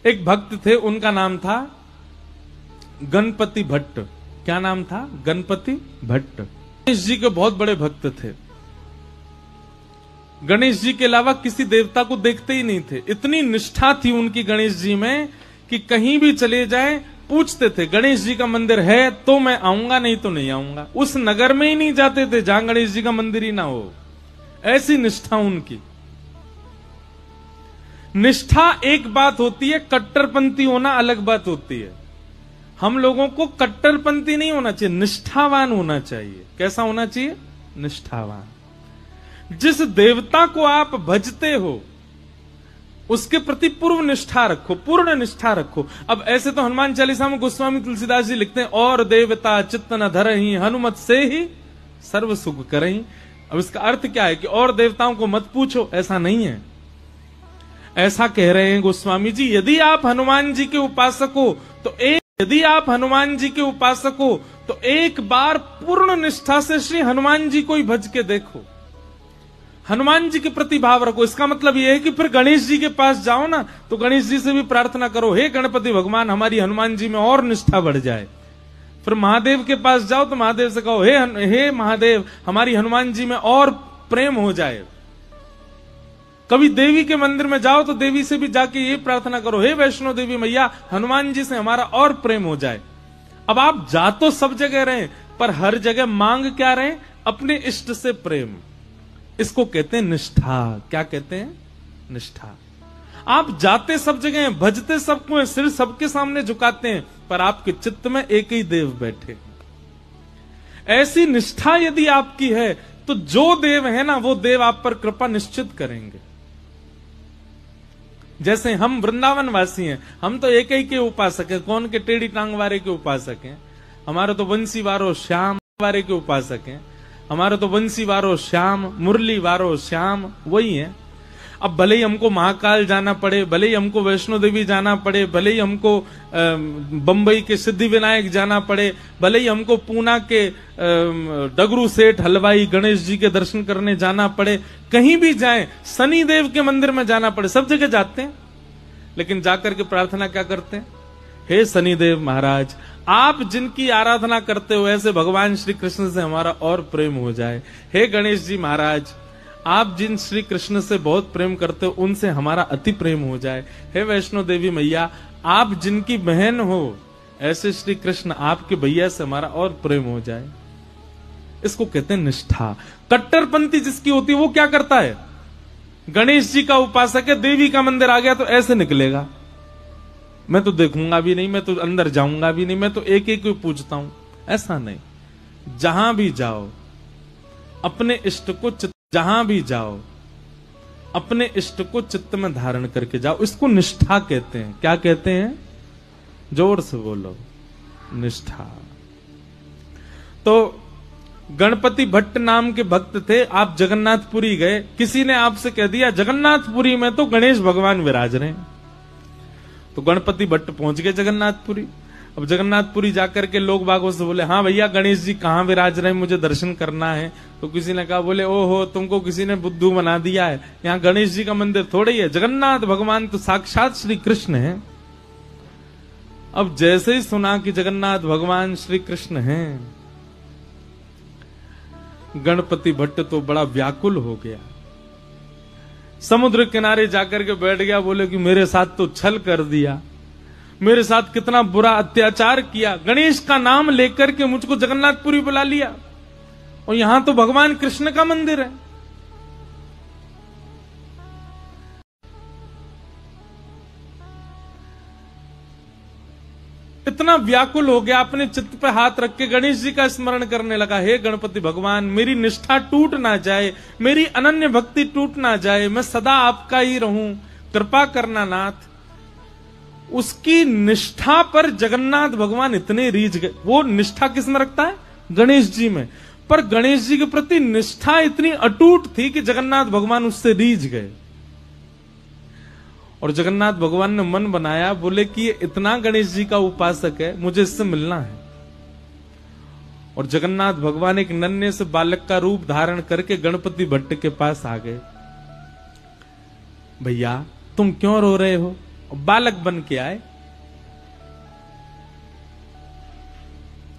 एक भक्त थे, उनका नाम था गणपति भट्ट। क्या नाम था? गणपति भट्ट। गणेश जी के बहुत बड़े भक्त थे। गणेश जी के अलावा किसी देवता को देखते ही नहीं थे। इतनी निष्ठा थी उनकी गणेश जी में कि कहीं भी चले जाए पूछते थे गणेश जी का मंदिर है तो मैं आऊंगा, नहीं तो नहीं आऊंगा। उस नगर में ही नहीं जाते थे जहां गणेश जी का मंदिर ही ना हो। ऐसी निष्ठा उनकी। निष्ठा एक बात होती है, कट्टरपंथी होना अलग बात होती है। हम लोगों को कट्टरपंथी नहीं होना चाहिए, निष्ठावान होना चाहिए। कैसा होना चाहिए? निष्ठावान। जिस देवता को आप भजते हो उसके प्रति पूर्व निष्ठा रखो, पूर्ण निष्ठा रखो। अब ऐसे तो हनुमान चालीसा में गोस्वामी तुलसीदास जी लिखते हैं, और देवता चित्त न धरहि हनुमत से ही सर्व सुख करहि। अब इसका अर्थ क्या है कि और देवताओं को मत पूछो, ऐसा नहीं है। ऐसा कह रहे हैं गोस्वामी जी, यदि आप हनुमान जी के उपासक हो तो एक बार पूर्ण निष्ठा से श्री हनुमान जी को ही भज के देखो, हनुमान जी के प्रति भाव रखो। इसका मतलब यह है कि फिर गणेश जी के पास जाओ ना तो गणेश जी से भी प्रार्थना करो, हे गणपति भगवान हमारी हनुमान जी में और निष्ठा बढ़ जाए। फिर महादेव के पास जाओ तो महादेव से कहो, हे महादेव हमारी हनुमान जी में और प्रेम हो जाए। कभी देवी के मंदिर में जाओ तो देवी से भी जाके ये प्रार्थना करो, हे वैष्णो देवी मैया हनुमान जी से हमारा और प्रेम हो जाए। अब आप जा तो सब जगह रहे, पर हर जगह मांग क्या रहे? अपने इष्ट से प्रेम। इसको कहते हैं निष्ठा। क्या कहते हैं? निष्ठा। आप जाते सब जगह हैं, भजते सबको हैं, सिर सबके सामने झुकाते हैं, पर आपके चित्त में एक ही देव बैठे। ऐसी निष्ठा यदि आपकी है तो जो देव है ना वो देव आप पर कृपा निश्चित करेंगे। जैसे हम वृंदावन वासी हैं, हम तो एक ही के उपासक हैं। कौन के? टेढ़ी टांग वाले के उपासक हैं। हमारे तो बंसी वारो श्याम वारे के उपासक हैं। हमारे तो बंसी वारो श्याम, मुरली वारो श्याम, वही है। अब भले ही हमको महाकाल जाना पड़े, भले ही हमको वैष्णो देवी जाना पड़े, भले ही हमको बंबई के सिद्धि विनायक जाना पड़े, भले ही हमको पूना के डगरू सेठ हलवाई गणेश जी के दर्शन करने जाना पड़े, कहीं भी जाएं, शनि देव के मंदिर में जाना पड़े, सब जगह जाते हैं। लेकिन जाकर के प्रार्थना क्या करते हैं? हे शनिदेव महाराज आप जिनकी आराधना करते हो ऐसे भगवान श्री कृष्ण से हमारा और प्रेम हो जाए। हे गणेश जी महाराज आप जिन श्री कृष्ण से बहुत प्रेम करते हो उनसे हमारा अति प्रेम हो जाए। हे वैष्णो देवी मैया आप जिनकी बहन हो ऐसे श्री कृष्ण आपके भैया से हमारा और प्रेम हो जाए। इसको कहते हैं निष्ठा। कट्टरपंथी जिसकी होती है वो क्या करता है? गणेश जी का उपासक है, देवी का मंदिर आ गया तो ऐसे निकलेगा, मैं तो देखूंगा भी नहीं, मैं तो अंदर जाऊंगा भी नहीं, मैं तो एक एक को पूछता हूं। ऐसा नहीं। जहां भी जाओ अपने इष्ट को जहां भी जाओ अपने इष्ट को चित्त में धारण करके जाओ। इसको निष्ठा कहते हैं। क्या कहते हैं? जोर से बोलो, निष्ठा। तो गणपति भट्ट नाम के भक्त थे। आप जगन्नाथपुरी गए, किसी ने आपसे कह दिया जगन्नाथपुरी में तो गणेश भगवान विराज रहे हैं। तो गणपति भट्ट पहुंच गए जगन्नाथपुरी। अब जगन्नाथपुरी जाकर के लोग बागों से बोले, हाँ भैया गणेश जी कहाँ विराज रहे हैं, मुझे दर्शन करना है। तो किसी ने कहा, बोले ओहो तुमको किसी ने बुद्धू बना दिया है, यहाँ गणेश जी का मंदिर थोड़ा ही है, जगन्नाथ भगवान तो साक्षात श्री कृष्ण है। अब जैसे ही सुना कि जगन्नाथ भगवान श्री कृष्ण हैं, गणपति भट्ट तो बड़ा व्याकुल हो गया, समुद्र किनारे जाकर के बैठ गया। बोले कि मेरे साथ तो छल कर दिया, मेरे साथ कितना बुरा अत्याचार किया, गणेश का नाम लेकर के मुझको जगन्नाथपुरी बुला लिया और यहां तो भगवान कृष्ण का मंदिर है। इतना व्याकुल हो गया, अपने चित्त पे हाथ रख के गणेश जी का स्मरण करने लगा। हे गणपति भगवान मेरी निष्ठा टूट ना जाए, मेरी अनन्य भक्ति टूट ना जाए, मैं सदा आपका ही रहूं, कृपा करना नाथ। उसकी निष्ठा पर जगन्नाथ भगवान इतने रीझ गए। वो निष्ठा किस में रखता है? गणेश जी में। पर गणेश जी के प्रति निष्ठा इतनी अटूट थी कि जगन्नाथ भगवान उससे रीझ गए। और जगन्नाथ भगवान ने मन बनाया, बोले कि ये इतना गणेश जी का उपासक है, मुझे इससे मिलना है। और जगन्नाथ भगवान एक नन्हे से बालक का रूप धारण करके गणपति भट्ट के पास आ गए। भैया तुम क्यों रो रहे हो? बालक बन के आए।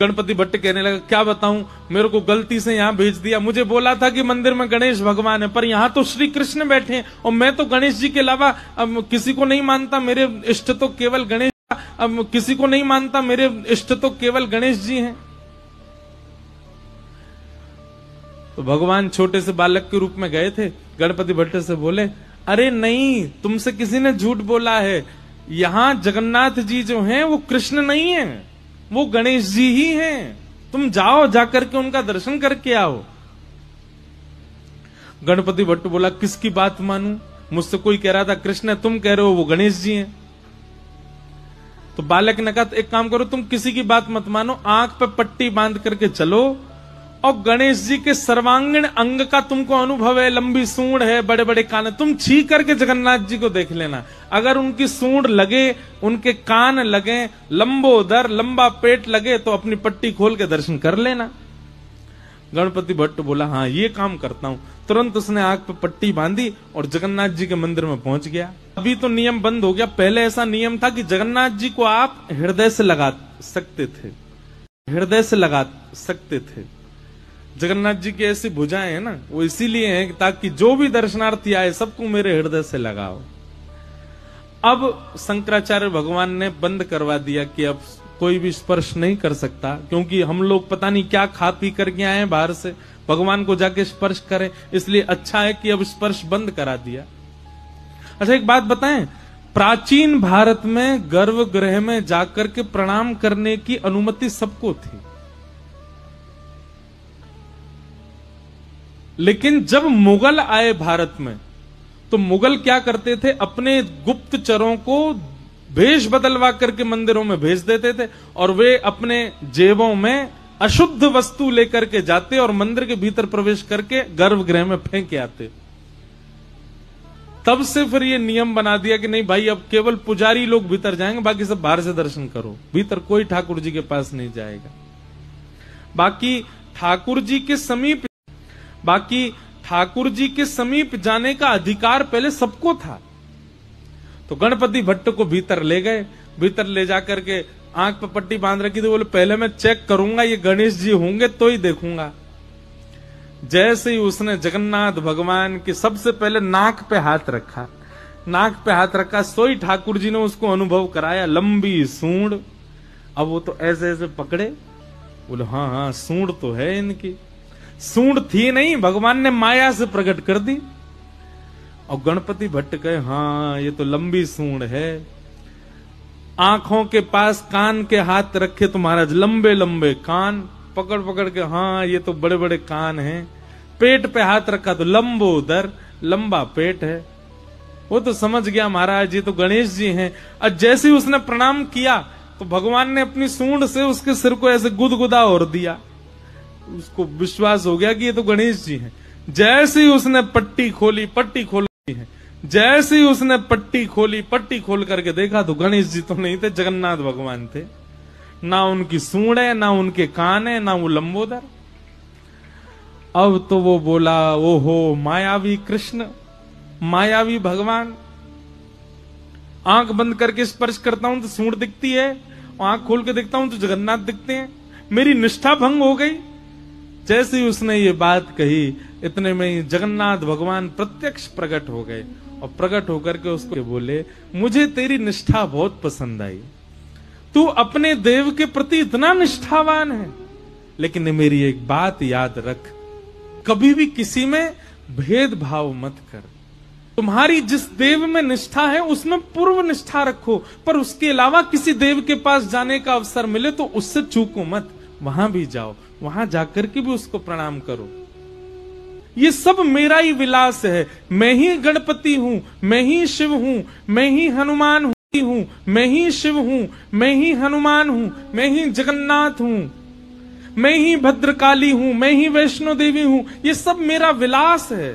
गणपति भट्ट कहने लगा, क्या बताऊं, मेरे को गलती से यहां भेज दिया। मुझे बोला था कि मंदिर में गणेश भगवान है, पर यहां तो श्री कृष्ण बैठे हैं और मैं तो गणेश जी के अलावा अब किसी को नहीं मानता। मेरे इष्ट तो केवल गणेश, अब किसी को नहीं मानता, मेरे इष्ट तो केवल गणेश जी हैं। तो भगवान छोटे से बालक के रूप में गए थे। गणपति भट्ट से बोले, अरे नहीं, तुमसे किसी ने झूठ बोला है। यहां जगन्नाथ जी जो हैं वो कृष्ण नहीं है, वो गणेश जी ही हैं। तुम जाओ, जाकर के उनका दर्शन करके आओ। गणपति भट्ट बोला, किसकी बात मानूं? मुझसे कोई कह रहा था कृष्ण है, तुम कह रहे हो वो गणेश जी हैं। तो बालक ने कहा, एक काम करो, तुम किसी की बात मत मानो, आंख पे पट्टी बांध करके चलो और गणेश जी के सर्वांगीण अंग का तुमको अनुभव है, लंबी सूंड है, बड़े बड़े कान है, तुम छी करके जगन्नाथ जी को देख लेना। अगर उनकी सूंड लगे, उनके कान लगे, लंबोदर लंबा पेट लगे, तो अपनी पट्टी खोल के दर्शन कर लेना। गणपति भट्ट बोला, हाँ ये काम करता हूं। तुरंत उसने आंख पे पट्टी बांधी और जगन्नाथ जी के मंदिर में पहुंच गया। अभी तो नियम बंद हो गया, पहले ऐसा नियम था कि जगन्नाथ जी को आप हृदय से लगा सकते थे, हृदय से लगा सकते थे। जगन्नाथ जी की ऐसी भुजाएं हैं ना, वो इसीलिए हैं ताकि जो भी दर्शनार्थी आए सबको मेरे हृदय से लगाओ। अब शंकराचार्य भगवान ने बंद करवा दिया कि अब कोई भी स्पर्श नहीं कर सकता, क्योंकि हम लोग पता नहीं क्या खा पी करके आए हैं बाहर से, भगवान को जाके स्पर्श करें, इसलिए अच्छा है कि अब स्पर्श बंद करा दिया। अच्छा एक बात बताएं, प्राचीन भारत में गर्भगृह में जाकर के प्रणाम करने की अनुमति सबको थी, लेकिन जब मुगल आए भारत में तो मुगल क्या करते थे, अपने गुप्तचरों को भेष बदलवा करके मंदिरों में भेज देते थे और वे अपने जेबों में अशुद्ध वस्तु लेकर के जाते और मंदिर के भीतर प्रवेश करके गर्भगृह में फेंक आते। तब से फिर ये नियम बना दिया कि नहीं भाई, अब केवल पुजारी लोग भीतर जाएंगे, बाकी सब बाहर से दर्शन करो, भीतर कोई ठाकुर जी के पास नहीं जाएगा। बाकी ठाकुर जी के समीप जाने का अधिकार पहले सबको था। तो गणपति भट्ट को भीतर ले गए, भीतर ले जाकर के आंख पर पट्टी बांध रखी, तो बोले पहले मैं चेक करूंगा ये गणेश जी होंगे तो ही देखूंगा। जैसे ही उसने जगन्नाथ भगवान के सबसे पहले नाक पे हाथ रखा, नाक पे हाथ रखा, सोई ठाकुर जी ने उसको अनुभव कराया, लंबी सूंड। अब वो तो ऐसे ऐसे पकड़े, बोले हाँ हाँ सूंड तो है इनकी। सूंड थी नहीं, भगवान ने माया से प्रकट कर दी। और गणपति भट्ट कहे, हाँ ये तो लंबी सूंड है। आंखों के पास कान के हाथ रखे तो महाराज लंबे लंबे कान, पकड़ पकड़ के, हाँ ये तो बड़े बड़े कान हैं। पेट पे हाथ रखा तो लंबोदर लंबा पेट है। वो तो समझ गया महाराज ये तो गणेश जी हैं। और जैसे ही उसने प्रणाम किया तो भगवान ने अपनी सूंड से उसके सिर को ऐसे गुदगुदा और दिया, उसको विश्वास हो गया कि ये तो गणेश जी हैं। जैसे ही उसने पट्टी खोली है, जैसे ही उसने पट्टी खोल करके देखा तो गणेश जी तो नहीं थे, जगन्नाथ भगवान थे। ना उनकी सूंड है, ना उनके कान है, ना वो लंबोदर। अब तो वो बोला, ओहो मायावी कृष्ण, मायावी भगवान। आंख बंद करके स्पर्श करता हूं तो सूंड दिखती है, आंख खोल के देखता हूं तो जगन्नाथ दिखते हैं, मेरी निष्ठा भंग हो गई। जैसे ही उसने ये बात कही, इतने में ही जगन्नाथ भगवान प्रत्यक्ष प्रकट हो गए और प्रकट होकर के उसको बोले, मुझे तेरी निष्ठा बहुत पसंद आई, तू अपने देव के प्रति इतना निष्ठावान है, लेकिन मेरी एक बात याद रख, कभी भी किसी में भेदभाव मत कर। तुम्हारी जिस देव में निष्ठा है उसमें पूर्व निष्ठा रखो, पर उसके अलावा किसी देव के पास जाने का अवसर मिले तो उससे चूको मत, वहां भी जाओ, वहां जाकर के भी उसको प्रणाम करो। ये सब मेरा ही विलास है, मैं ही गणपति हूं, मैं ही शिव हूं, मैं ही हनुमान हूं, मैं ही शिव हूं, मैं ही हनुमान हूं, मैं ही जगन्नाथ हूं, मैं ही भद्रकाली हूं, मैं ही वैष्णो देवी हूं। ये सब मेरा विलास है।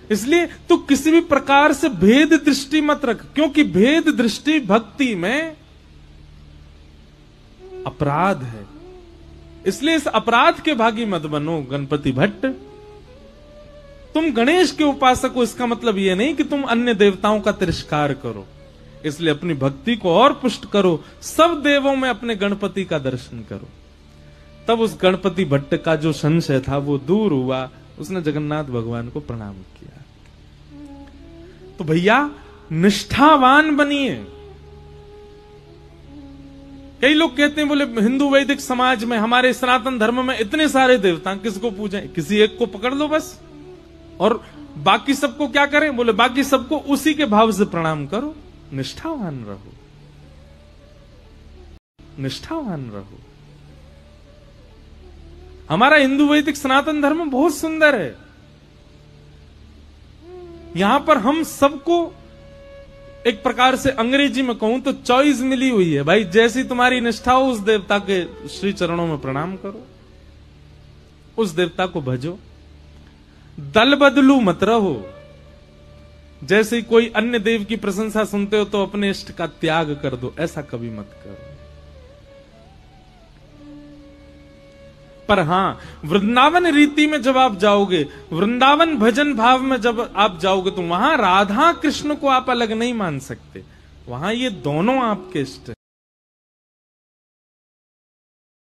इसलिए तू किसी भी प्रकार से भेद दृष्टि मत रख, क्योंकि भेद दृष्टि भक्ति में अपराध है। इसलिए इस अपराध के भागी मत बनो गणपति भट्ट। तुम गणेश के उपासक हो इसका मतलब यह नहीं कि तुम अन्य देवताओं का तिरस्कार करो। इसलिए अपनी भक्ति को और पुष्ट करो, सब देवों में अपने गणपति का दर्शन करो। तब उस गणपति भट्ट का जो संशय था वो दूर हुआ, उसने जगन्नाथ भगवान को प्रणाम किया। तो भैया निष्ठावान बनिए। कई लोग कहते हैं, बोले हिंदू वैदिक समाज में, हमारे सनातन धर्म में इतने सारे देवता, किसको पूजें? किसी एक को पकड़ लो बस, और बाकी सबको क्या करें? बोले बाकी सबको उसी के भाव से प्रणाम करो। निष्ठावान रहो, निष्ठावान रहो। हमारा हिंदू वैदिक सनातन धर्म बहुत सुंदर है। यहां पर हम सबको एक प्रकार से अंग्रेजी में कहूं तो चॉइस मिली हुई है। भाई जैसी तुम्हारी निष्ठा हो, उस देवता के श्री चरणों में प्रणाम करो, उस देवता को भजो। दल बदलू मत रहो। जैसे कोई अन्य देव की प्रशंसा सुनते हो तो अपने इष्ट का त्याग कर दो, ऐसा कभी मत करो। पर हां, वृंदावन रीति में जब आप जाओगे, वृंदावन भजन भाव में जब आप जाओगे, तो वहां राधा कृष्ण को आप अलग नहीं मान सकते। वहां ये दोनों आपके इष्ट हैं।